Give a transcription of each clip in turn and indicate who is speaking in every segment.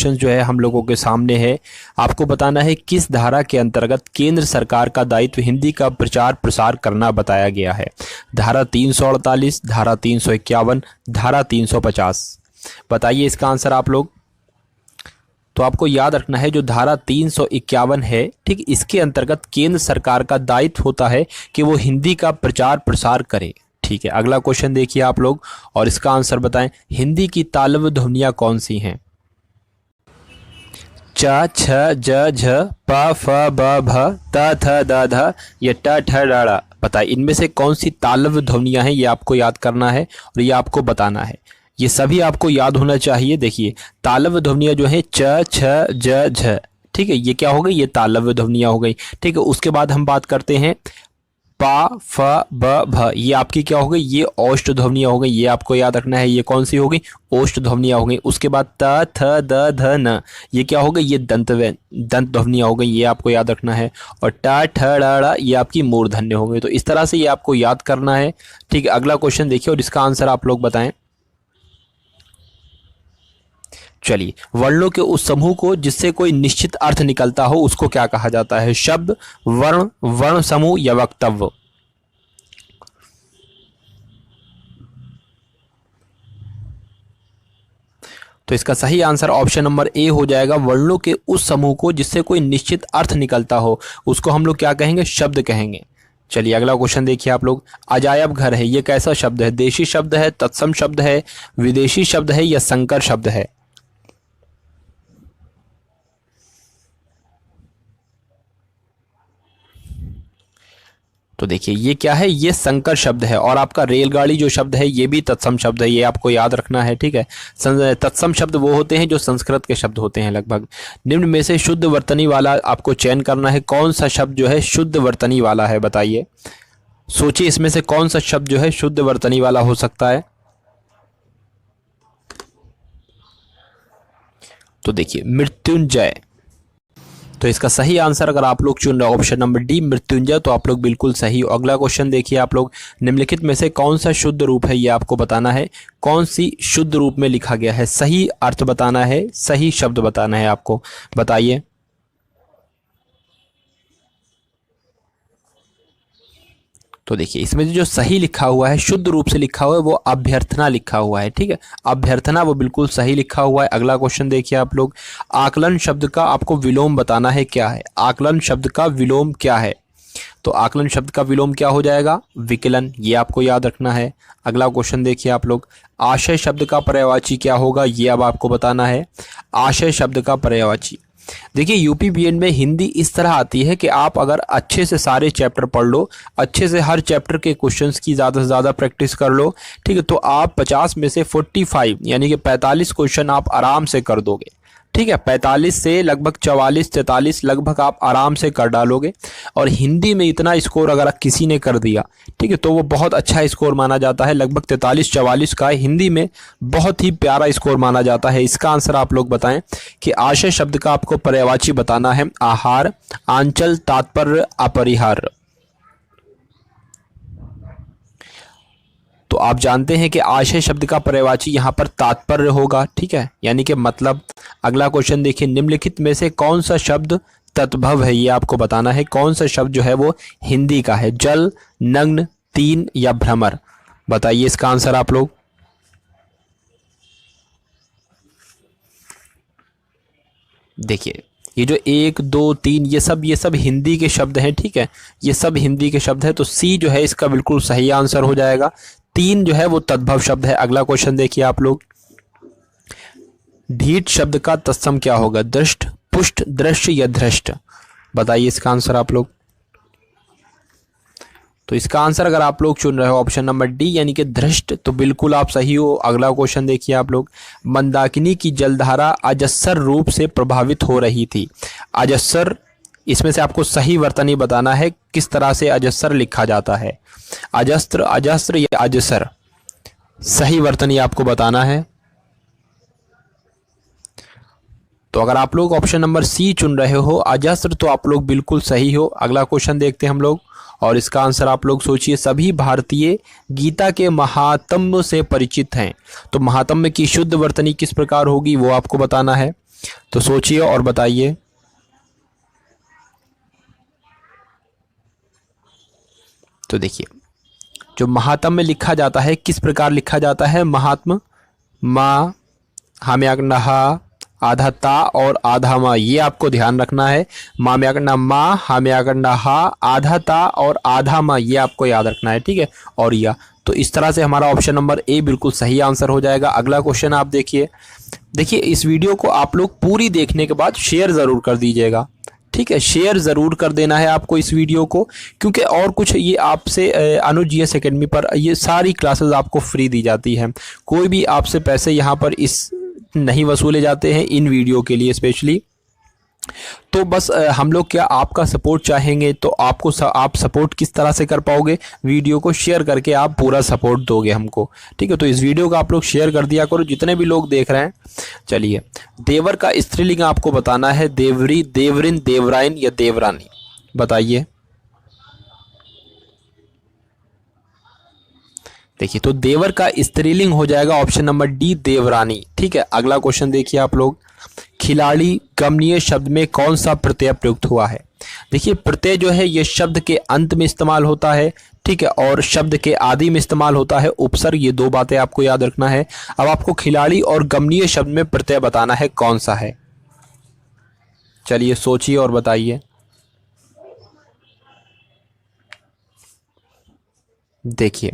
Speaker 1: Question जो है हम लोगों के सामने है। आपको बताना है किस धारा के अंतर्गत केंद्र सरकार का दायित्व हिंदी का प्रचार प्रसार करना बताया गया है। धारा 348, धारा 351, धारा 350। बताइए इसका आंसर आप लोग। तो आपको याद रखना है जो धारा 351 है, ठीक, इसके अंतर्गत केंद्र सरकार का दायित्व होता है कि वो हिंदी का प्रचार प्रसार करे। ठीक है, अगला क्वेश्चन देखिए आप लोग और इसका आंसर बताएं। हिंदी की तालव्य ध्वनियां कौन सी हैं? च, छ, ज, झ, प, फ, ब, भ, त, थ, द, ध, या ट, ठ, ड, ढ़। बताइए इनमें से कौन सी तालव्य ध्वनियां हैं, ये आपको याद करना है और ये आपको बताना है। ये सभी आपको याद होना चाहिए। देखिए तालव्य ध्वनियां जो है च, छ, ज, झ, ठीक है, ये क्या हो गई? ये तालव्य ध्वनियां हो गई। ठीक है, उसके बाद हम बात करते हैं पा, फ, ब, भ, ये आपकी क्या हो गई? ये ओष्ठ ध्वनियां हो गई। ये आपको याद रखना है, ये कौन सी हो गई? ओष्ठ ध्वनियां हो गई। उसके बाद त, थ, द, ध, न, ये क्या हो गई? ये दंत ध्वनियां हो गई। ये आपको याद रखना है। और ट, ठ, ड़, ढ़, ये आपकी मूर्धन्य हो गई। तो इस तरह से ये आपको याद करना है। ठीक है, अगला क्वेश्चन देखिए और इसका आंसर आप लोग बताएं। चलिए, वर्णों के उस समूह को जिससे कोई निश्चित अर्थ निकलता हो उसको क्या कहा जाता है? शब्द, वर्ण, वर्ण समूह या वक्तव्य? तो इसका सही आंसर ऑप्शन नंबर ए हो जाएगा। वर्णों के उस समूह को जिससे कोई निश्चित अर्थ निकलता हो उसको हम लोग क्या कहेंगे? शब्द कहेंगे। चलिए अगला क्वेश्चन देखिए आप लोग। अजायब घर है, ये कैसा शब्द है? देशी शब्द है, तत्सम शब्द है, विदेशी शब्द है या संकर शब्द है? तो देखिए ये क्या है? ये संकर शब्द है। और आपका रेलगाड़ी जो शब्द है ये भी तत्सम शब्द है, ये आपको याद रखना है। ठीक है, तत्सम शब्द वो होते हैं जो संस्कृत के शब्द होते हैं लगभग। निम्न में से शुद्ध वर्तनी वाला आपको चयन करना है। कौन सा शब्द जो है शुद्ध वर्तनी वाला है? बताइए, सोचिए इसमें से कौन सा शब्द जो है शुद्ध वर्तनी वाला हो सकता है। तो देखिए मृत्युंजय। तो इसका सही आंसर अगर आप लोग चुन रहे हो ऑप्शन नंबर डी मृत्युंजय, तो आप लोग बिल्कुल सही हो। अगला क्वेश्चन देखिए आप लोग। निम्नलिखित में से कौन सा शुद्ध रूप है, ये आपको बताना है। कौन सी शुद्ध रूप में लिखा गया है? सही अर्थ बताना है, सही शब्द बताना है आपको। बताइए। तो देखिए इसमें जो सही लिखा हुआ है, शुद्ध रूप से लिखा हुआ है, वो अभ्यर्थना लिखा हुआ है। ठीक है, अभ्यर्थना वो बिल्कुल सही लिखा हुआ है। अगला क्वेश्चन देखिए आप लोग। आकलन शब्द का आपको विलोम बताना है क्या है? आकलन शब्द का विलोम क्या है? तो आकलन शब्द का विलोम क्या हो जाएगा? विकलन। ये आपको याद रखना है। अगला क्वेश्चन देखिए आप लोग। आशय शब्द का पर्यायवाची क्या होगा? ये अब आपको बताना है। आशय शब्द का पर्यायवाची, देखिए यूपी बीएड में हिंदी इस तरह आती है कि आप अगर अच्छे से सारे चैप्टर पढ़ लो, अच्छे से हर चैप्टर के क्वेश्चंस की ज़्यादा से ज़्यादा प्रैक्टिस कर लो, ठीक है, तो आप 50 में से 45 यानी कि 45 क्वेश्चन आप आराम से कर दोगे। ठीक है, 45 से लगभग 44-43 लगभग आप आराम से कर डालोगे। और हिंदी में इतना स्कोर अगर किसी ने कर दिया, ठीक है, तो वो बहुत अच्छा स्कोर माना जाता है। लगभग 43-44 का हिंदी में बहुत ही प्यारा स्कोर माना जाता है। इसका आंसर आप लोग बताएं कि आशय शब्द का आपको पर्यायवाची बताना है। आहार, आंचल, तात्पर्य, अपरिहार्य। तो आप जानते हैं कि आशय शब्द का पर्यायवाची यहाँ पर तात्पर्य होगा। ठीक है, यानी कि मतलब। अगला क्वेश्चन देखिए। निम्नलिखित में से कौन सा शब्द तद्भव है? ये आपको बताना है। कौन सा शब्द जो है वो हिंदी का है? जल, नग्न, तीन या भ्रमर? बताइए इसका आंसर आप लोग। देखिए ये जो 1, 2, 3 ये सब हिंदी के शब्द हैं। ठीक है, ये सब हिंदी के शब्द है। तो सी जो है इसका बिल्कुल सही आंसर हो जाएगा। 3 जो है वो तद्भव शब्द है। अगला क्वेश्चन देखिए आप लोग। ढीठ शब्द का तत्सम क्या होगा? दृष्ट, पुष्ट, दृश्य या धृष्ट? बताइए इसका आंसर आप लोग। तो इसका आंसर अगर आप लोग चुन रहे हो ऑप्शन नंबर डी यानी कि धृष्ट, तो बिल्कुल आप सही हो। अगला क्वेश्चन देखिए आप लोग। मंदाकिनी की जलधारा अजस्र रूप से प्रभावित हो रही थी। अजस्र, इसमें से आपको सही वर्तनी बताना है। किस तरह से अजस्र लिखा जाता है? अजस्त्र, अजस्र या अजसर? सही वर्तनी आपको बताना है। तो अगर आप लोग ऑप्शन नंबर सी चुन रहे हो अजस्र, तो आप लोग बिल्कुल सही हो। अगला क्वेश्चन देखते हैं हम लोग और इसका आंसर आप लोग सोचिए। सभी भारतीय गीता के महात्म्य से परिचित हैं, तो महात्म्य की शुद्ध वर्तनी किस प्रकार होगी वो आपको बताना है। तो सोचिए और बताइए। तो देखिए, जो महात्म में लिखा जाता है किस प्रकार लिखा जाता है? महात्म मा, हाम्याग्नहा, आधा ता और आधा मा, ये आपको ध्यान रखना है। माम्याग्ना मा, हाम्याग्नहा, आधा ता और आधा मा, ये आपको याद रखना है, ठीक है। और या तो इस तरह से हमारा ऑप्शन नंबर ए बिल्कुल सही आंसर हो जाएगा। अगला क्वेश्चन आप देखिए। देखिए, इस वीडियो को आप लोग पूरी देखने के बाद शेयर ज़रूर कर दीजिएगा, ठीक है। शेयर ज़रूर कर देना है आपको इस वीडियो को, क्योंकि और कुछ ये आपसे अनुज जीएस एकेडमी पर ये सारी क्लासेस आपको फ्री दी जाती हैं। कोई भी आपसे पैसे यहाँ पर इस नहीं वसूले जाते हैं इन वीडियो के लिए स्पेशली। तो बस हम लोग क्या आपका सपोर्ट चाहेंगे, तो आपको आप सपोर्ट किस तरह से कर पाओगे? वीडियो को शेयर करके आप पूरा सपोर्ट दोगे हमको, ठीक है। तो इस वीडियो को आप लोग शेयर कर दिया करो जितने भी लोग देख रहे हैं। चलिए, देवर का स्त्रीलिंग आपको बताना है। देवरी, देवरिन, देवराइन या देवरानी, बताइए। देखिए, तो देवर का स्त्रीलिंग हो जाएगा ऑप्शन नंबर डी, देवरानी, ठीक है। अगला क्वेश्चन देखिए आप लोग। खिलाड़ी गमनीय शब्द में कौन सा प्रत्यय प्रयुक्त हुआ है? देखिए, प्रत्यय जो है ये शब्द के अंत में इस्तेमाल होता है, ठीक है, और शब्द के आदि में इस्तेमाल होता है उपसर्ग। ये दो बातें आपको याद रखना है। अब आपको खिलाड़ी और गमनीय शब्द में प्रत्यय बताना है कौन सा है। चलिए सोचिए और बताइए। देखिए,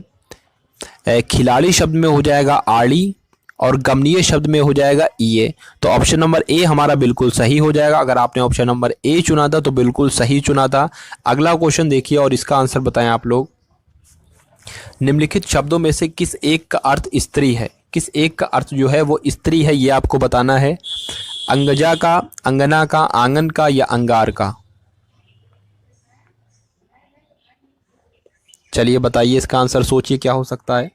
Speaker 1: खिलाड़ी शब्द में हो जाएगा आड़ी और गमनीय शब्द में हो जाएगा ईए। तो ऑप्शन नंबर ए हमारा बिल्कुल सही हो जाएगा। अगर आपने ऑप्शन नंबर ए चुना था तो बिल्कुल सही चुना था। अगला क्वेश्चन देखिए और इसका आंसर बताएं आप लोग। निम्नलिखित शब्दों में से किस एक का अर्थ स्त्री है? किस एक का अर्थ जो है वो स्त्री है, ये आपको बताना है। अंगजा का, अंगना का, आंगन का या अंगार का? चलिए बताइए इसका आंसर, सोचिए क्या हो सकता है।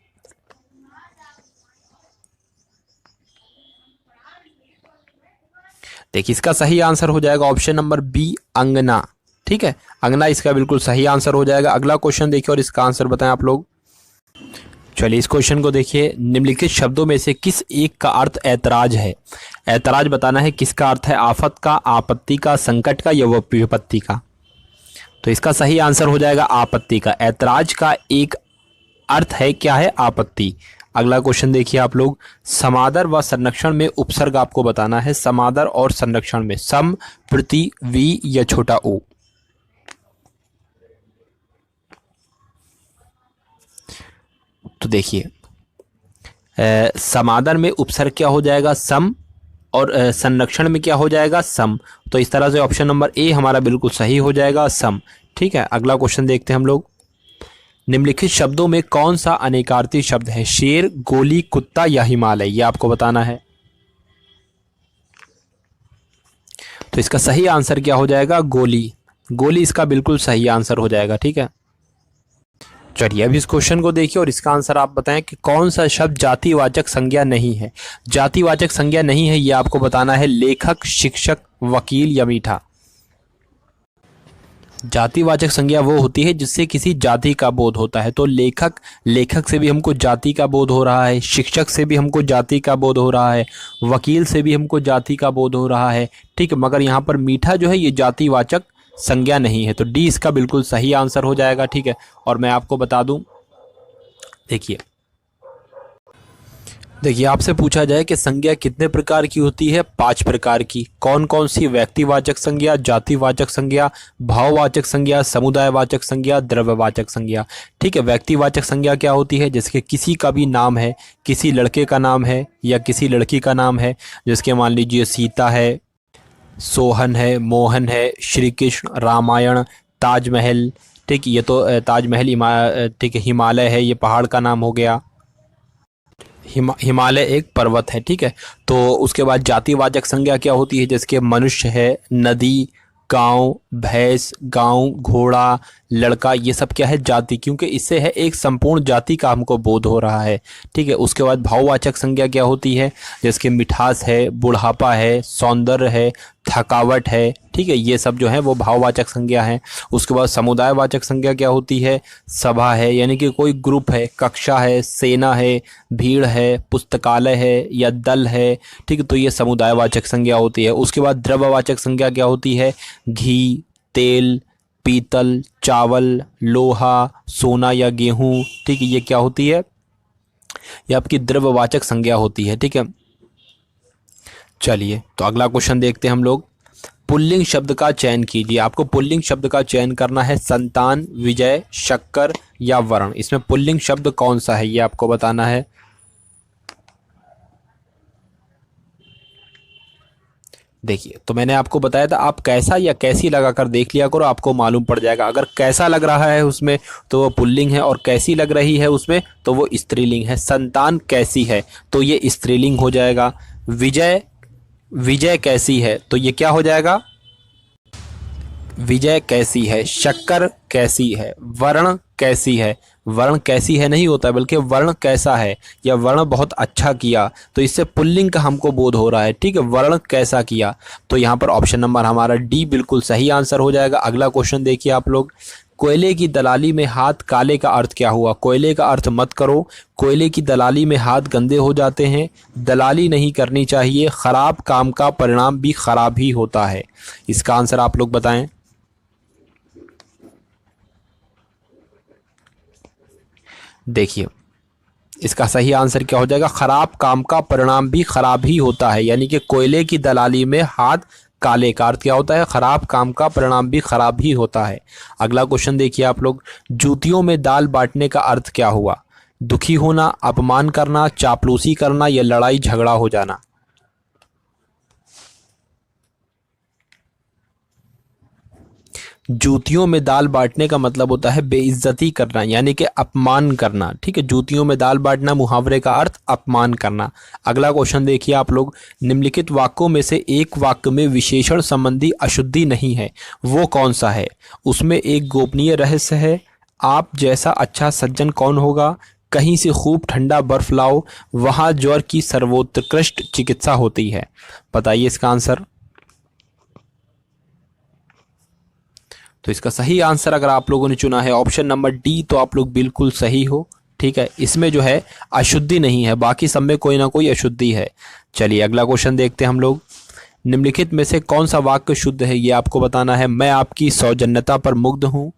Speaker 1: देखिए, इसका सही आंसर हो जाएगा ऑप्शन नंबर बी, अंगना, ठीक है। अंगना इसका बिल्कुल सही आंसर हो जाएगा। अगला क्वेश्चन देखिए और इसका आंसर बताएं आप लोग। चलिए, इस क्वेश्चन को देखिए। निम्नलिखित शब्दों में से किस एक का अर्थ ऐतराज है? ऐतराज बताना है किसका अर्थ है? आफत का, आपत्ति का, संकट का या विपत्ति का? तो इसका सही आंसर हो जाएगा आपत्ति का। ऐतराज का एक अर्थ है क्या है? आपत्ति। अगला क्वेश्चन देखिए आप लोग। समादर व संरक्षण में उपसर्ग आपको बताना है। समादर और संरक्षण में सम, प्रति, वी या छोटा ओ? तो देखिए, समादर में उपसर्ग क्या हो जाएगा? सम, और संरक्षण में क्या हो जाएगा? सम। तो इस तरह से ऑप्शन नंबर ए हमारा बिल्कुल सही हो जाएगा, सम, ठीक है। अगला क्वेश्चन देखते हैं हम लोग। निम्नलिखित शब्दों में कौन सा अनेकार्थी शब्द है? शेर, गोली, कुत्ता या हिमालय? ये आपको बताना है। तो इसका सही आंसर क्या हो जाएगा? गोली। गोली इसका बिल्कुल सही आंसर हो जाएगा, ठीक है। चलिए, अब इस क्वेश्चन को देखिए और इसका आंसर आप बताएं कि कौन सा शब्द जातिवाचक संज्ञा नहीं है। जातिवाचक संज्ञा नहीं है, ये आपको बताना है। लेखक, शिक्षक, वकील या मीठा? जातिवाचक संज्ञा वो होती है जिससे किसी जाति का बोध होता है। तो लेखक, लेखक से भी हमको जाति का बोध हो रहा है। शिक्षक से भी हमको जाति का बोध हो रहा है। वकील से भी हमको जाति का बोध हो रहा है, ठीक है। मगर यहाँ पर मीठा जो है ये जातिवाचक संज्ञा नहीं है। तो डी इसका बिल्कुल सही आंसर हो जाएगा, ठीक है। और मैं आपको बता दूं, देखिए आपसे पूछा जाए कि संज्ञा कितने प्रकार की होती है? 5 प्रकार की। कौन कौन सी? व्यक्तिवाचक संज्ञा, जातिवाचक संज्ञा, भाववाचक संज्ञा, समुदायवाचक संज्ञा, द्रव्यवाचक संज्ञा, ठीक है। व्यक्तिवाचक संज्ञा क्या होती है? जिसके किसी का भी नाम है, किसी लड़के का नाम है या किसी लड़की का नाम है, जिसके मान लीजिए सीता है, सोहन है, मोहन है, श्री कृष्ण, रामायण, ताजमहल, ठीक। ये तो ताजमहल ठीक है, हिमालय है, ये पहाड़ का नाम हो गया। हिमालय एक पर्वत है, ठीक है। तो उसके बाद जातिवाचक संज्ञा क्या होती है? जिसके मनुष्य है, नदी, गांव, भैंस, गांव, घोड़ा, लड़का, ये सब क्या है? जाति, क्योंकि इससे है एक संपूर्ण जाति का हमको बोध हो रहा है, ठीक है। उसके बाद भाववाचक संज्ञा क्या होती है? जिसके मिठास है, बुढ़ापा है, सौंदर्य है, थकावट है, ठीक है, ये सब जो है वो भाववाचक संज्ञा है। उसके बाद समुदायवाचक संज्ञा क्या होती है? सभा है, यानी कि कोई ग्रुप है, कक्षा है, सेना है, भीड़ है, पुस्तकालय है या दल है, ठीक है, तो ये समुदायवाचक संज्ञा होती है। उसके बाद द्रव्यवाचक संज्ञा क्या होती है? घी, तेल, पीतल, चावल, लोहा, सोना या गेहूं, ठीक है, ये क्या होती है? ये आपकी द्रव्यवाचक संज्ञा होती है। ठीक है, चलिए तो अगला क्वेश्चन देखते हैं हम लोग। पुल्लिंग शब्द का चयन कीजिए। आपको पुल्लिंग शब्द का चयन करना है। संतान, विजय, शक्कर या वर्ण। इसमें पुल्लिंग शब्द कौन सा है ये आपको बताना है। देखिए, तो मैंने आपको बताया था आप कैसा या कैसी लगाकर देख लिया करो, आपको मालूम पड़ जाएगा। अगर कैसा लग रहा है उसमें तो वो पुल्लिंग है, और कैसी लग रही है उसमें तो वो स्त्रीलिंग है। संतान कैसी है तो ये स्त्रीलिंग हो जाएगा। विजय, विजय कैसी है तो ये क्या हो जाएगा? विजय कैसी है। शक्कर कैसी है। वर्ण कैसी है। वर्ण कैसी है नहीं होता है, बल्कि वर्ण कैसा है या वर्ण बहुत अच्छा किया, तो इससे पुल्लिंग का हमको बोध हो रहा है। ठीक है, वर्ण कैसा किया, तो यहाँ पर ऑप्शन नंबर हमारा डी बिल्कुल सही आंसर हो जाएगा। अगला क्वेश्चन देखिए आप लोग। कोयले की दलाली में हाथ काले का अर्थ क्या हुआ? कोयले का अर्थ मत करो। कोयले की दलाली में हाथ गंदे हो जाते हैं। दलाली नहीं करनी चाहिए। खराब काम का परिणाम भी खराब ही होता है। इसका आंसर आप लोग बताएं। देखिए, इसका सही आंसर क्या हो जाएगा? खराब काम का परिणाम भी खराब ही होता है। यानी कि कोयले की दलाली में हाथ काले का अर्थ क्या होता है? खराब काम का परिणाम भी खराब ही होता है। अगला क्वेश्चन देखिए आप लोग। जूतियों में दाल बांटने का अर्थ क्या हुआ? दुखी होना, अपमान करना, चापलूसी करना या लड़ाई झगड़ा हो जाना। जूतियों में दाल बांटने का मतलब होता है बेइज्जती करना, यानी कि अपमान करना। ठीक है, जूतियों में दाल बांटना मुहावरे का अर्थ अपमान करना। अगला क्वेश्चन देखिए आप लोग। निम्नलिखित वाक्यों में से एक वाक्य में विशेषण संबंधी अशुद्धि नहीं है, वो कौन सा है? उसमें एक गोपनीय रहस्य है। आप जैसा अच्छा सज्जन कौन होगा? कहीं से खूब ठंडा बर्फ लाओ, वहां ज्वर की सर्वोत्कृष्ट चिकित्सा होती है। बताइए इसका आंसर। तो इसका सही आंसर अगर आप लोगों ने चुना है ऑप्शन नंबर डी, तो आप लोग बिल्कुल सही हो। ठीक है, इसमें जो है अशुद्धि नहीं है, बाकी सब में कोई ना कोई अशुद्धि है। चलिए अगला क्वेश्चन देखते हैं हम लोग। निम्नलिखित में से कौन सा वाक्य शुद्ध है ये आपको बताना है। मैं आपकी सौजन्यता पर मुग्ध हूँ।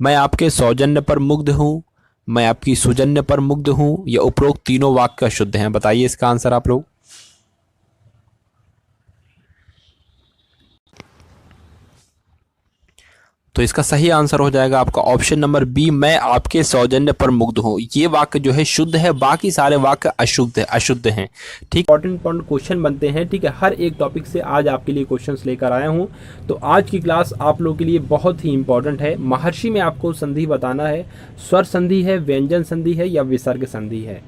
Speaker 1: मैं आपके सौजन्य पर मुग्ध हूँ। मैं आपकी सुजन्य पर मुग्ध हूँ। या उपरोक्त तीनों वाक्य शुद्ध हैं। बताइए इसका आंसर आप लोग। तो इसका सही आंसर हो जाएगा आपका ऑप्शन नंबर बी, मैं आपके सौजन्य पर मुग्ध हूँ। ये वाक्य जो है शुद्ध है, बाकी सारे वाक्य अशुद्ध हैं। ठीक, इंपॉर्टेंट क्वेश्चन बनते हैं। ठीक है, हर एक टॉपिक से आज आपके लिए क्वेश्चंस लेकर आया हूँ। तो आज की क्लास आप लोगों के लिए बहुत ही इंपॉर्टेंट है। महर्षि में आपको संधि बताना है। स्वर संधि है, व्यंजन संधि है या विसर्ग संधि है।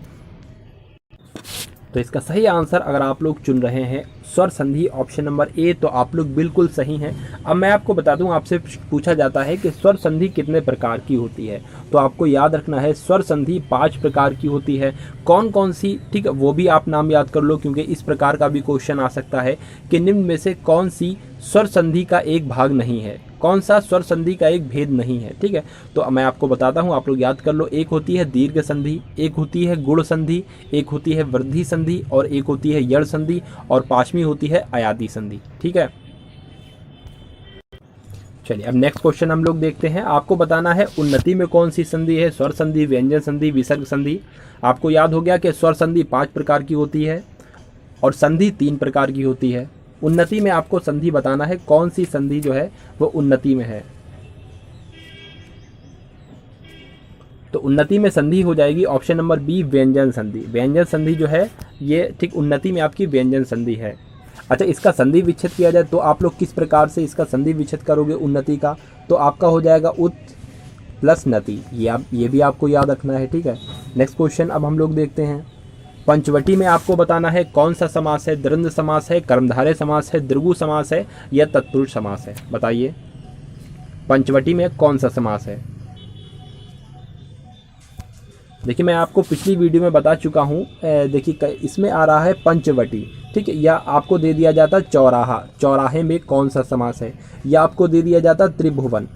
Speaker 1: तो इसका सही आंसर अगर आप लोग चुन रहे हैं स्वर संधि ऑप्शन नंबर ए, तो आप लोग बिल्कुल सही हैं। अब मैं आपको बता दूं, आपसे पूछा जाता है कि स्वर संधि कितने प्रकार की होती है, तो आपको याद रखना है स्वर संधि 5 प्रकार की होती है। कौन कौन सी, ठीक है, वो भी आप नाम याद कर लो, क्योंकि इस प्रकार का भी क्वेश्चन आ सकता है कि निम्न में से कौन सी स्वर संधि का एक भाग नहीं है, कौन सा स्वर संधि का एक भेद नहीं है। ठीक है, तो मैं आपको बताता हूं, आप लोग याद कर लो। एक होती है दीर्घ संधि, एक होती है गुण संधि, एक होती है वृद्धि संधि और एक होती है यड़ संधि, और 5वीं होती है अयादि संधि। ठीक है, चलिए अब नेक्स्ट क्वेश्चन हम लोग देखते हैं। आपको बताना है उन्नति में कौन सी संधि है, स्वर संधि, व्यंजन संधि, विसर्ग संधि। आपको याद हो गया कि स्वर संधि 5 प्रकार की होती है और संधि 3 प्रकार की होती है। उन्नति में आपको संधि बताना है, कौन सी संधि जो है वो उन्नति में है। तो उन्नति में संधि हो जाएगी ऑप्शन नंबर बी, व्यंजन संधि। व्यंजन संधि जो है ये ठीक उन्नति में आपकी व्यंजन संधि है। अच्छा, इसका संधि विच्छेद किया जाए तो आप लोग किस प्रकार से इसका संधि विच्छेद करोगे उन्नति का, तो आपका हो जाएगा उत प्लस नति। ये भी आपको याद रखना है। ठीक है, नेक्स्ट क्वेश्चन अब हम लोग देखते हैं। पंचवटी में आपको बताना है कौन सा समास है, द्वंद्व समास है, कर्मधारय समास है, द्विगु समास है या तत्पुरुष समास है। बताइए पंचवटी में कौन सा समास है। देखिए मैं आपको पिछली वीडियो में बता चुका हूँ। देखिए इसमें आ रहा है पंचवटी, ठीक है, या आपको दे दिया जाता चौराहा, चौराहे में कौन सा समास है, या आपको दे दिया जाता त्रिभुवन,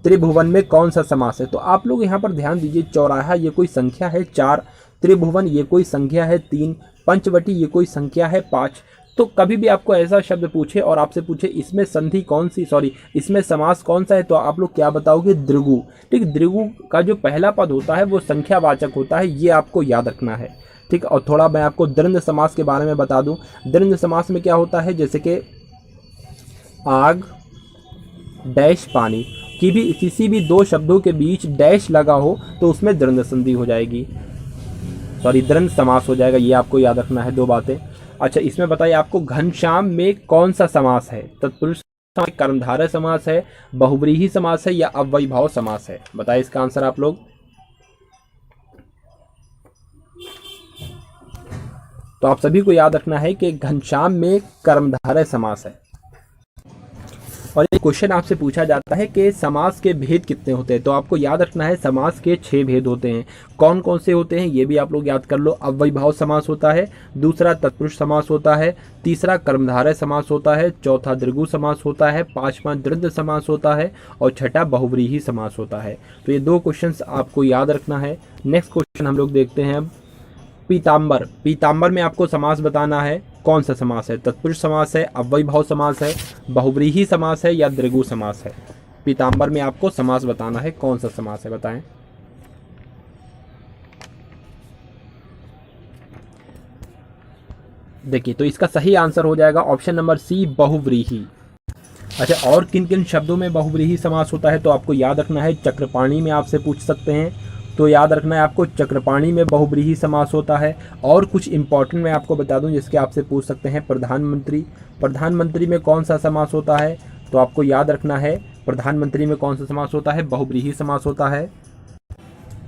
Speaker 1: त्रिभुवन में कौन सा समास है। तो आप लोग यहाँ पर ध्यान दीजिए, चौराहा ये कोई संख्या है 4, त्रिभुवन ये कोई संख्या है 3, पंचवटी ये कोई संख्या है 5। तो कभी भी आपको ऐसा शब्द पूछे और आपसे पूछे इसमें संधि कौन सी, सॉरी इसमें समास कौन सा है, तो आप लोग क्या बताओगे, द्विगु। ठीक, द्विगु का जो पहला पद होता है वो संख्यावाचक होता है, ये आपको याद रखना है। ठीक, और थोड़ा मैं आपको द्वंद्व समास के बारे में बता दूं। द्वंद्व समास में क्या होता है, जैसे कि आग डैश पानी की भी किसी भी दो शब्दों के बीच डैश लगा हो तो उसमें द्वंद्व संधि हो जाएगी, सॉरी द्वंद्व समास हो जाएगा, ये आपको याद रखना है 2 बातें। अच्छा, इसमें बताइए आपको घनश्याम में कौन सा समास है, तत्पुरुष समास, कर्मधारय समास है, बहुव्रीहि समास है, या अव्ययीभाव समास है। बताइए इसका आंसर आप लोग। तो आप सभी को याद रखना है कि घनश्याम में कर्मधारय समास है। और एक क्वेश्चन आपसे पूछा जाता है कि समास के भेद कितने होते हैं, तो आपको याद रखना है समास के 6 भेद होते हैं। कौन कौन से होते हैं ये भी आप लोग याद कर लो। अव्ययीभाव समास होता है, दूसरा तत्पुरुष समास होता है, तीसरा कर्मधारय समास होता है, चौथा द्विगु समास होता है, पांचवा द्वंद्व समास होता है, और छठा बहुव्रीहि समास होता है। तो ये 2 क्वेश्चंस आपको याद रखना है। नेक्स्ट क्वेश्चन हम लोग देखते हैं अब, पीताम्बर। पीताम्बर में आपको समास बताना है, कौन सा समास है, तत्पुरुष समास है, अव्ययीभाव समास है, बहुव्रीहि समास है, या द्विगु समास है। पीताम्बर में आपको समास बताना है, कौन सा समास है, बताएं। देखिए तो इसका सही आंसर हो जाएगा ऑप्शन नंबर सी, बहुव्रीहि। अच्छा, और किन किन शब्दों में बहुव्रीहि समास होता है, तो आपको याद रखना है। चक्रपाणी में आपसे पूछ सकते हैं, तो याद रखना है आपको, चक्रपाणी में बहुव्रीहि समास होता है। और कुछ इंपॉर्टेंट मैं आपको बता दूं जिसके आपसे पूछ सकते हैं, प्रधानमंत्री। प्रधानमंत्री में कौन सा समास होता है, तो आपको याद रखना है प्रधानमंत्री में कौन सा समास होता है, बहुव्रीहि समास होता है।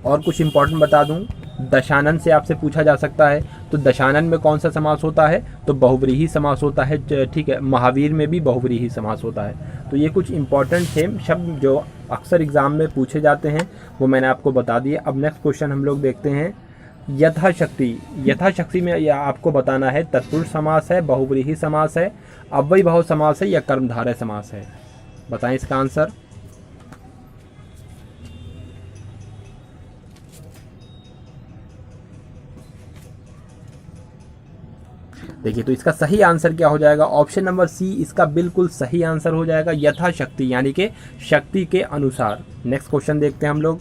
Speaker 1: और कुछ इंपॉर्टेंट बता दूं, दशानन से आपसे पूछा जा सकता है, तो दशानन में कौन सा समास होता है, तो बहुव्रीहि समास होता है। ठीक है, महावीर में भी बहुव्रीहि समास होता है। तो ये कुछ इंपॉर्टेंट थे शब्द जो अक्सर एग्जाम में पूछे जाते हैं, वो मैंने आपको बता दिए। अब नेक्स्ट क्वेश्चन हम लोग देखते हैं, यथाशक्ति। यथाशक्ति में यह आपको बताना है, तत्पुरुष समास है, बहुव्रीहि समास है, अव्ययीभाव समास है, या कर्मधारय समास है। बताएं इसका आंसर। देखिए तो इसका सही आंसर क्या हो जाएगा, ऑप्शन नंबर सी इसका बिल्कुल सही आंसर हो जाएगा, यथाशक्ति, यानी कि शक्ति के अनुसार। नेक्स्ट क्वेश्चन देखते हैं हम लोग,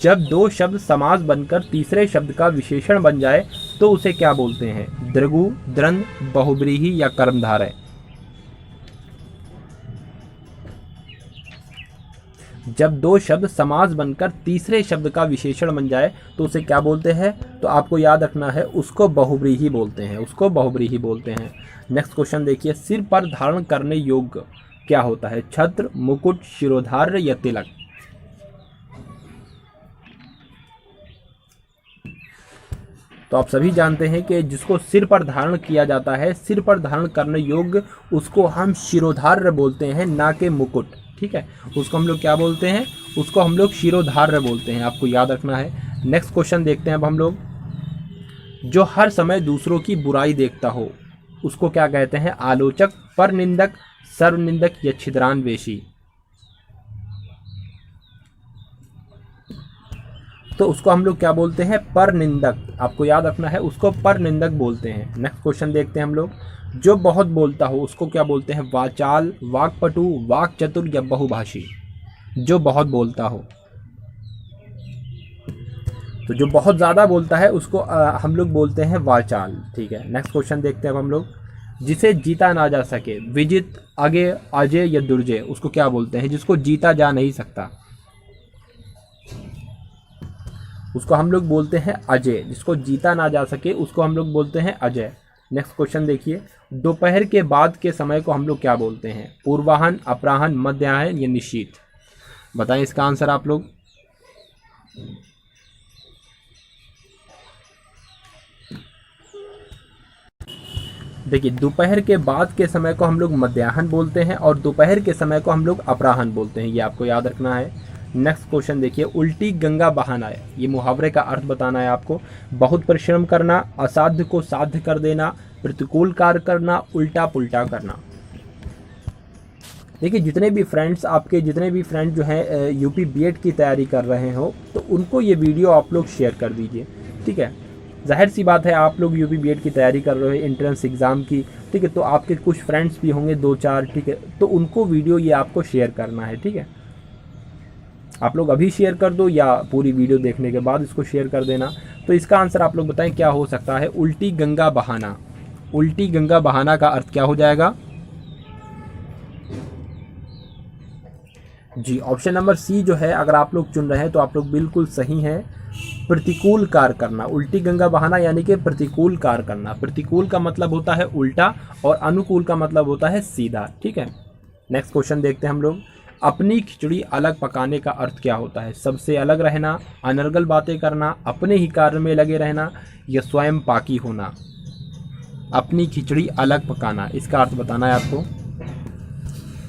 Speaker 1: जब 2 शब्द समास बनकर तीसरे शब्द का विशेषण बन जाए तो उसे क्या बोलते हैं, द्विगु, द्वंद्व, बहुव्रीहि, या कर्मधारय। जब 2 शब्द समास बनकर तीसरे शब्द का विशेषण बन जाए तो उसे क्या बोलते हैं, तो आपको याद रखना है उसको बहुव्रीहि बोलते हैं, उसको बहुव्रीहि बोलते हैं। नेक्स्ट क्वेश्चन देखिए, सिर पर धारण करने योग्य क्या होता है, छत्र, मुकुट, शिरोधार्य, या तिलक। तो आप सभी जानते हैं कि जिसको सिर पर धारण किया जाता है, सिर पर धारण करने योग्य, उसको हम शिरोधार्य बोलते हैं, ना कि मुकुट। ठीक है, उसको हम लोग क्या बोलते हैं, उसको हम लोग शिरोधार्य बोलते हैं, आपको याद रखना है। नेक्स्ट क्वेश्चन देखते हैं अब हम लोग, जो हर समय दूसरों की बुराई देखता हो उसको क्या कहते हैं, आलोचक, परनिंदक, सर्वनिंदक, या छिद्रान्वेषी। तो उसको हम लोग क्या बोलते हैं, परनिंदक। आपको याद रखना है, उसको परनिंदक बोलते हैं। नेक्स्ट क्वेश्चन देखते हैं हम लोग, जो बहुत बोलता हो उसको क्या बोलते हैं, वाचाल, वाक्पटु, वाक्चतुर, या बहुभाषी। जो बहुत बोलता हो, तो जो बहुत ज़्यादा बोलता है उसको हम लोग बोलते हैं वाचाल। ठीक है, नेक्स्ट क्वेश्चन देखते हैं अब हम लोग, जिसे जीता ना जा सके, विजित, अगे, अजय, या दुर्जय, उसको क्या बोलते हैं, जिसको जीता जा नहीं सकता, उसको हम लोग बोलते हैं अजय। जिसको जीता ना जा सके उसको हम लोग बोलते हैं अजय। नेक्स्ट क्वेश्चन देखिए, दोपहर के बाद के समय को हम लोग क्या बोलते हैं, पूर्वाहन, अपराहन, मध्याह्न, या निशीथ। बताएं इसका आंसर आप लोग। देखिए दोपहर के बाद के समय को हम लोग मध्याह्न बोलते हैं और दोपहर के समय को हम लोग अपराहन बोलते हैं, ये आपको याद रखना है। नेक्स्ट क्वेश्चन देखिए, उल्टी गंगा बहाना है, ये मुहावरे का अर्थ बताना है आपको। बहुत परिश्रम करना, असाध्य को साध्य कर देना, प्रतिकूल कार्य करना, उल्टा पुल्टा करना। देखिए जितने भी फ्रेंड्स जो हैं यूपी बीएड की तैयारी कर रहे हो तो उनको ये वीडियो आप लोग शेयर कर दीजिए, ठीक है। जाहिर सी बात है आप लोग यूपी बीएड की तैयारी कर रहे हो एंट्रेंस एग्ज़ाम की, ठीक है, तो आपके कुछ फ्रेंड्स भी होंगे 2-4, ठीक है, तो उनको वीडियो ये आपको शेयर करना है, ठीक है। आप लोग अभी शेयर कर दो या पूरी वीडियो देखने के बाद इसको शेयर कर देना। तो इसका आंसर आप लोग बताएं क्या हो सकता है। उल्टी गंगा बहाना, उल्टी गंगा बहाना का अर्थ क्या हो जाएगा जी। ऑप्शन नंबर सी जो है अगर आप लोग चुन रहे हैं तो आप लोग बिल्कुल सही हैं। प्रतिकूल कार्य करना, उल्टी गंगा बहाना यानी कि प्रतिकूल कार्य करना। प्रतिकूल का मतलब होता है उल्टा और अनुकूल का मतलब होता है सीधा, ठीक है। नेक्स्ट क्वेश्चन देखते हैं हम लोग। अपनी खिचड़ी अलग पकाने का अर्थ क्या होता है। सबसे अलग रहना, अनर्गल बातें करना, अपने ही कार्य में लगे रहना या स्वयं पाकी होना। अपनी खिचड़ी अलग पकाना, इसका अर्थ बताना है आपको।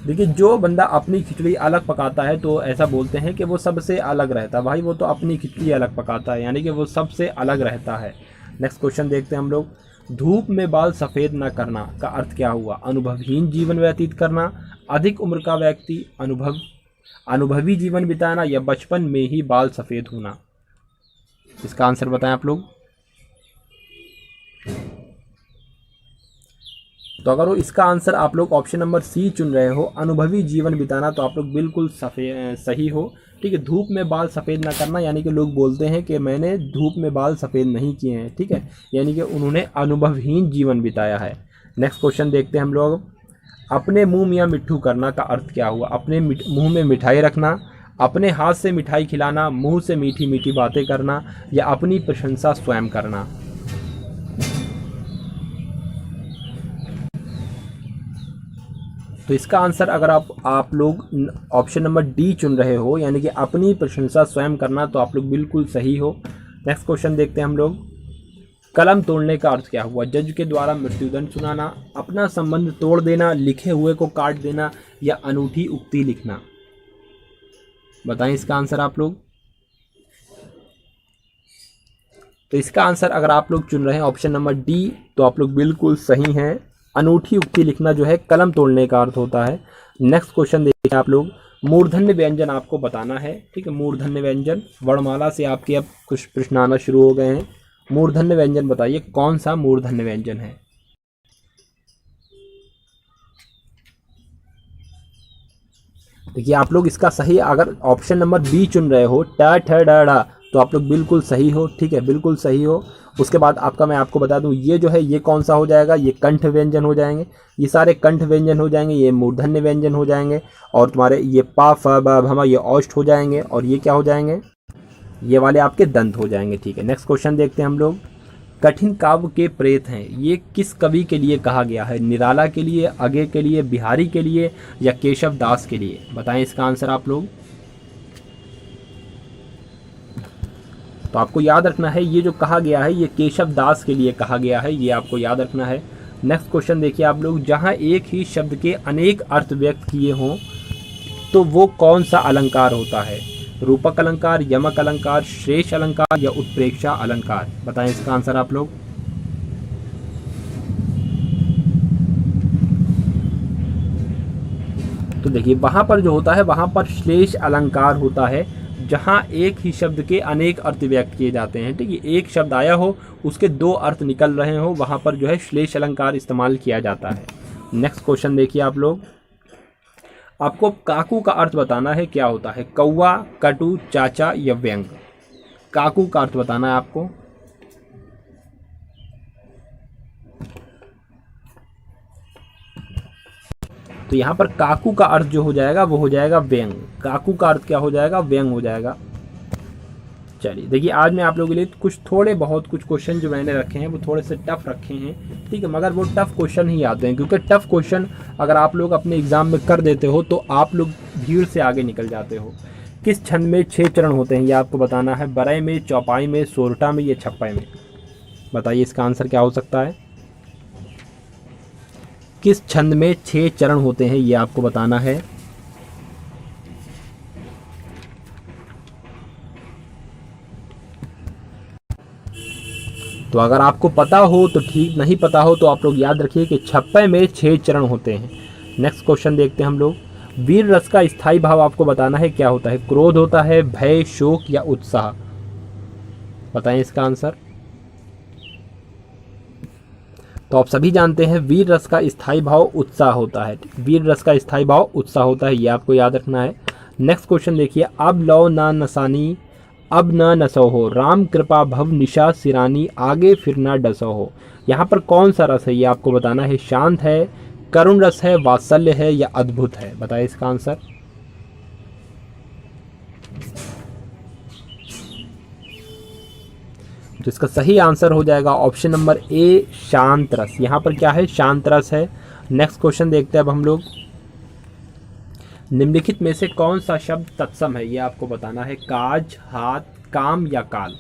Speaker 1: देखिए जो बंदा अपनी खिचड़ी अलग पकाता है तो ऐसा बोलते हैं कि वो सबसे अलग रहता है। भाई वो तो अपनी खिचड़ी अलग पकाता है यानी कि वो सबसे अलग रहता है। नेक्स्ट क्वेश्चन देखते हैं हम लोग। धूप में बाल सफ़ेद न करना का अर्थ क्या हुआ। अनुभवहीन जीवन व्यतीत करना, अधिक उम्र का व्यक्ति, अनुभवी जीवन बिताना या बचपन में ही बाल सफ़ेद होना। इसका आंसर बताएं आप लोग। तो अगर वो इसका आंसर आप लोग ऑप्शन नंबर सी चुन रहे हो, अनुभवी जीवन बिताना, तो आप लोग बिल्कुल सही हो, ठीक है। धूप में बाल सफ़ेद ना करना यानी कि लोग बोलते हैं कि मैंने धूप में बाल सफ़ेद नहीं किए हैं, ठीक है, यानी कि उन्होंने अनुभवहीन जीवन बिताया है। नेक्स्ट क्वेश्चन देखते हैं हम लोग। अपने मुंह मियाँ मिट्ठू करना का अर्थ क्या हुआ। अपने मुंह में मिठाई रखना, अपने हाथ से मिठाई खिलाना, मुंह से मीठी मीठी बातें करना या अपनी प्रशंसा स्वयं करना। तो इसका आंसर अगर आप लोग ऑप्शन नंबर डी चुन रहे हो यानी कि अपनी प्रशंसा स्वयं करना, तो आप लोग बिल्कुल सही हो। नेक्स्ट क्वेश्चन देखते हैं हम लोग। कलम तोड़ने का अर्थ क्या हुआ। जज के द्वारा मृत्युदंड सुनाना, अपना संबंध तोड़ देना, लिखे हुए को काट देना या अनूठी उक्ति लिखना। बताएं इसका आंसर आप लोग। तो इसका आंसर अगर आप लोग चुन रहे हैं ऑप्शन नंबर डी तो आप लोग बिल्कुल सही हैं। अनूठी उक्ति लिखना जो है कलम तोड़ने का अर्थ होता है। नेक्स्ट क्वेश्चन देखिए आप लोग। मूर्धन्य व्यंजन आपको बताना है, ठीक है। मूर्धन्य व्यंजन, वर्णमाला से आपके अब कुछ प्रश्न आना शुरू हो गए हैं। मूर्धन्य व्यंजन बताइए कौन सा मूर्धन्य व्यंजन है। देखिए आप लोग इसका सही अगर ऑप्शन नंबर बी चुन रहे हो, ट ठ ड ढ, तो आप लोग बिल्कुल सही हो, ठीक है, बिल्कुल सही हो। उसके बाद मैं आपको बता दूं ये जो है ये कौन सा हो जाएगा, ये कंठ व्यंजन हो जाएंगे, ये सारे कंठ व्यंजन हो जाएंगे, ये मूर्धन्य व्यंजन हो जाएंगे और तुम्हारे ये पा फ ब भमा ये औष्ठ हो जाएंगे और ये क्या हो जाएंगे, ये वाले आपके दंत हो जाएंगे, ठीक है। नेक्स्ट क्वेश्चन देखते हैं हम लोग। कठिन काव्य के प्रेत हैं, ये किस कवि के लिए कहा गया है। निराला के लिए, अगे के लिए, बिहारी के लिए या केशव दास के लिए। बताएं इसका आंसर आप लोग। तो आपको याद रखना है ये जो कहा गया है ये केशव दास के लिए कहा गया है, ये आपको याद रखना है। नेक्स्ट क्वेश्चन देखिए आप लोग। जहाँ एक ही शब्द के अनेक अर्थ व्यक्त किए हों तो वो कौन सा अलंकार होता है। रूपक अलंकार, यमक अलंकार, श्रेष्ठ अलंकार या उत्प्रेक्षा अलंकार। बताएं इसका आंसर आप लोग। तो देखिए वहां पर जो होता है वहां पर श्लेष अलंकार होता है, जहां एक ही शब्द के अनेक अर्थ व्यक्त किए जाते हैं, ठीक है। एक शब्द आया हो उसके दो अर्थ निकल रहे हो, वहां पर जो है श्लेष अलंकार इस्तेमाल किया जाता है। नेक्स्ट क्वेश्चन देखिए आप लोग। आपको काकू का अर्थ बताना है क्या होता है। कौवा, कटु, चाचा या व्यंग। काकू का अर्थ बताना है आपको। तो यहाँ पर काकू का अर्थ जो हो जाएगा वो हो जाएगा व्यंग। काकू का अर्थ क्या हो जाएगा, व्यंग हो जाएगा। चलिए देखिए आज मैं आप लोगों के लिए कुछ थोड़े बहुत कुछ क्वेश्चन जो मैंने रखे हैं वो थोड़े से टफ रखे हैं, ठीक है, मगर वो टफ क्वेश्चन ही आते हैं क्योंकि टफ क्वेश्चन अगर आप लोग अपने एग्जाम में कर देते हो तो आप लोग भीड़ से आगे निकल जाते हो। किस छंद में 6 चरण होते हैं ये आपको बताना है। बरई में, चौपाई में, सोरठा में या छप्पाई में। बताइए इसका आंसर क्या हो सकता है। किस छंद में 6 चरण होते हैं ये आपको बताना है। तो अगर आपको पता हो तो ठीक, नहीं पता हो तो आप लोग याद रखिए कि छप्पे में 6 चरण होते हैं। नेक्स्ट क्वेश्चन देखते हैं हम लोग। वीर रस का स्थायी भाव आपको बताना है क्या होता है। क्रोध होता है, भय, शोक या उत्साह। बताएं इसका आंसर। तो आप सभी जानते हैं वीर रस का स्थायी भाव उत्साह होता है। वीर रस का स्थायी भाव उत्साह होता है, ये आपको याद रखना है। नेक्स्ट क्वेश्चन देखिए। अब लो ना नसानी अब न नसो हो, राम कृपा भव निशा सिरानी, आगे फिर ना डसो हो। यहाँ पर कौन सा रस है ये आपको बताना है। शांत है, करुण रस है, वात्सल्य है या अद्भुत है। बताइए इसका आंसर। तो इसका सही आंसर हो जाएगा ऑप्शन नंबर ए, शांत रस। यहाँ पर क्या है, शांत रस है। नेक्स्ट क्वेश्चन देखते हैं अब हम लोग। निम्नलिखित में से कौन सा शब्द तत्सम है, ये आपको बताना है। काज, हाथ, काम या काल।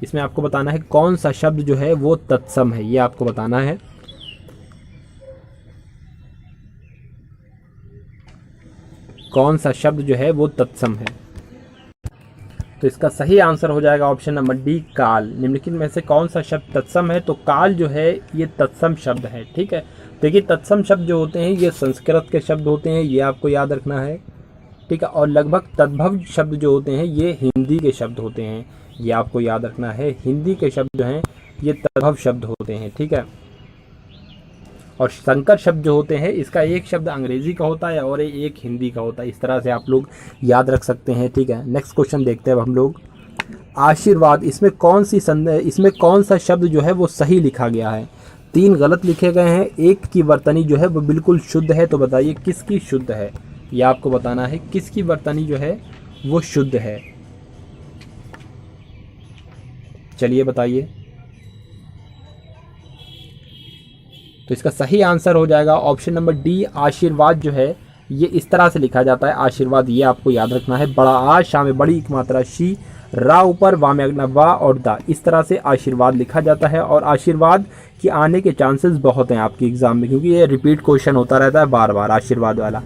Speaker 1: इसमें आपको बताना है कौन सा शब्द जो है वो तत्सम है, ये आपको बताना है। कौन सा शब्द जो है वो तत्सम है। तो इसका सही आंसर हो जाएगा ऑप्शन नंबर डी, काल। निम्नलिखित में से कौन सा शब्द तत्सम है, तो काल जो है ये तत्सम शब्द है। ठीक है, देखिए तत्सम शब्द जो होते हैं ये संस्कृत के शब्द होते हैं, ये आपको याद रखना है। ठीक है, और लगभग तद्भव शब्द जो होते हैं ये हिंदी के शब्द होते हैं, ये आपको याद रखना है। हिंदी के शब्द जो हैं ये तद्भव शब्द होते हैं। ठीक है, और संकर शब्द जो होते हैं इसका एक शब्द अंग्रेजी का होता है और एक हिंदी का होता है। इस तरह से आप लोग याद रख सकते हैं। ठीक है, नेक्स्ट क्वेश्चन देखते हैं अब हम लोग। आशीर्वाद, इसमें कौन सा शब्द जो है वो सही लिखा गया है। 3 गलत लिखे गए हैं, एक की वर्तनी जो है वो बिल्कुल शुद्ध है। तो बताइए किसकी शुद्ध है, ये आपको बताना है। किसकी वर्तनी जो है वो शुद्ध है, चलिए बताइए। तो इसका सही आंसर हो जाएगा ऑप्शन नंबर डी, आशीर्वाद जो है ये इस तरह से लिखा जाता है। आशीर्वाद ये आपको याद रखना है। बड़ा आ, शा में बड़ी एक मात्रा शी, रा ऊपर, वा में अगला वा और दा, इस तरह से आशीर्वाद लिखा जाता है। और आशीर्वाद के आने के चांसेस बहुत हैं आपके एग्जाम में, क्योंकि ये रिपीट क्वेश्चन होता रहता है बार बार आशीर्वाद वाला।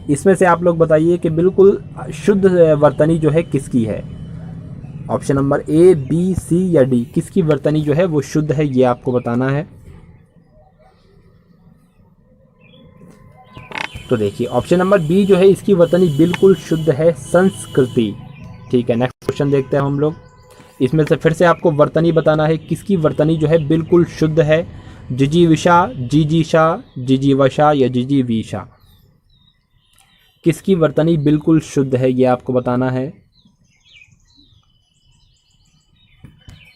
Speaker 1: इसमें से आप लोग बताइए कि बिल्कुल शुद्ध वर्तनी जो है किसकी है। ऑप्शन नंबर ए, बी, सी या डी, किसकी वर्तनी जो है वो शुद्ध है, ये आपको बताना है। तो देखिए ऑप्शन नंबर बी जो है इसकी वर्तनी बिल्कुल शुद्ध है, संस्कृति। ठीक है, नेक्स्ट क्वेश्चन देखते हैं हम लोग। इसमें से फिर से आपको वर्तनी बताना है, किसकी वर्तनी जो है बिल्कुल शुद्ध है। जिजीविषा, जिजीशा, जिजीवशा या जिजीविषा, किसकी वर्तनी बिल्कुल शुद्ध है, ये आपको बताना है।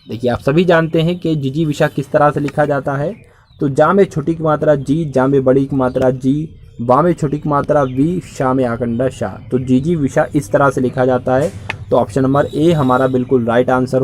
Speaker 1: देखिए आप सभी जानते हैं कि जिजीविषा किस तरह से लिखा जाता है। तो जा में छोटी की मात्रा जी, जा में बड़ी की मात्रा जी, वा में छोटी की मात्रा वी, शा में आकंडा शा। तो जिजीविषा इस तरह से लिखा जाता है। तो ऑप्शन नंबर ए हमारा बिल्कुल राइट आंसर